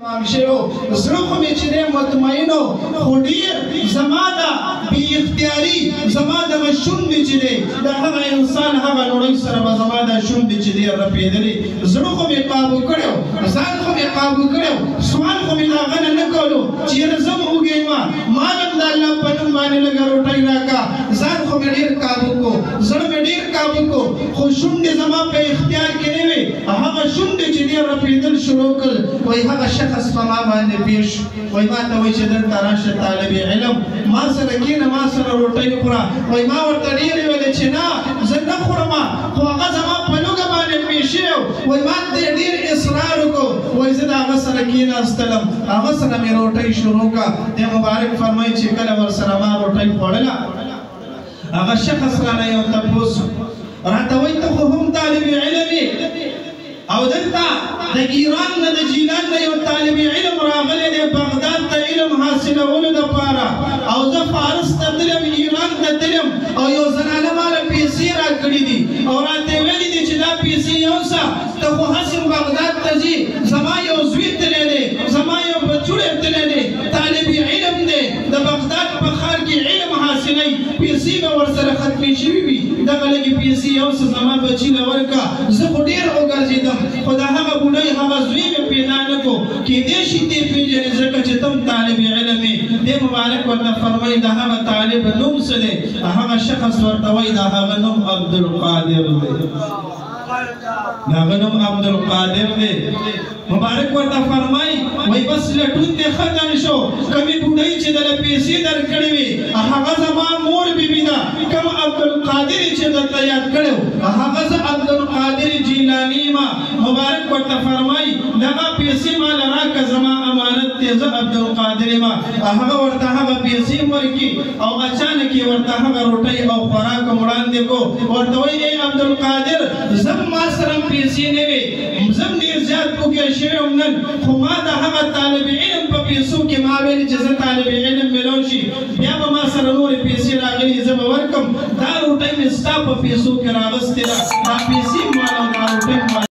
شیو زړه خو مې چې دی مطمئنو خو ډېر زما د بې اختیاري زما دغه شونډې چې دی د هغه انسان هغه لوړۍ سره به زما دا شونډې چې دی رپېدلې زړه خو مې قابو کړی و ځان خو مې قابو کړی و سوال خو مې د هغه نه نه کولو چې یاره زه به وږی یم ما هم د الله په نوم باندې لږه روټۍ راکړه ځان خو مې ډېر قابو کو زړه مې ډېر قابو کو خو شونډې زما په اختیار کې نه وې هغه شونډې چې دی رپېدل شروع کړل وایي هغه شخص په ما باندې پیش وایي ما ته وایي چې دلته راشه طالب علم ما سره کښېنه ما سره روټۍ وخوره وایي ما ورته ډېرې ویلې چې نه زه نه خورم خو هغه زما په لوږه باندې پیشې وایي ما ته ډېر اصرار وکړو وایي زه د هغه سره کښېناستلم هغه سره مې روټۍ شروع کړه دی مبارک فرمایي چې کله ورسره ما روټۍ خوړله هغه شخص رانه یو تپوس راته وایي ته خو هم طالب علم او دلته د ایران نه د جیلان نه یو طالب علم راغلی دی بغداد ته علم حاصلولو دپاره او زه فارس ته تلم ایران ته تلم او یو زنانه ماله پیسې راکړي دي او راته ویلي دي چې دا پیسې یوسه ته خو هسې بغداد ته ځي زما یو زوی تللی دی زما یو بچوړی تللی دی طالب علم دی د بغداد په ښار کې علم حاصلوي پیسې به ورسره ختمې شوي وي دغه لږې پیسې یوسه زما بچي له ورکړه زه خو ډېر وګرځېدم خو د هغه بوډۍ هغه زوی مې پیدا نه کړو کېدای شي دې پېژنې ځکه چې ته هم طالب علم یې دې مبارک ورته فرمایي د هغه طالب نوم څه دی هغه شخص ورته وایي د هغه نوم عبدالقادر دی د هغه نوم عبدالقادر دی مبارک ورته فرمایي وایي بس لټون دې ختم شو کمې بوډۍ چې دله پیسې درکړې وې هغه زما مور بیبي ده کوم عبدالقادر چې درته یاد کړی و هغه زه عبدالقادر جیلاني یم مبارک ورته فرمایي دغه پیسې ماله راکړه زما امانت دی زه عبدالقادر یم هغه ورته هغه پیسې ورکړي او اچانک یې ورته هغه روټۍ او خوراک وړاندې کړو ورته وایي ای عبدالقادر زه ما سره پیسې نه وې زه هم ډېر زیات وږی شوی یم نن خو ما د هغه طالب علم په پیسو کې ما ویلې چې زه طالب علم میلون شي بیا به ما سره نورې پیسې راغلي زه به ورکړم دا روټۍ مې ستا په پیسو کې راغستې ده دا پیسې ما او دا روټۍ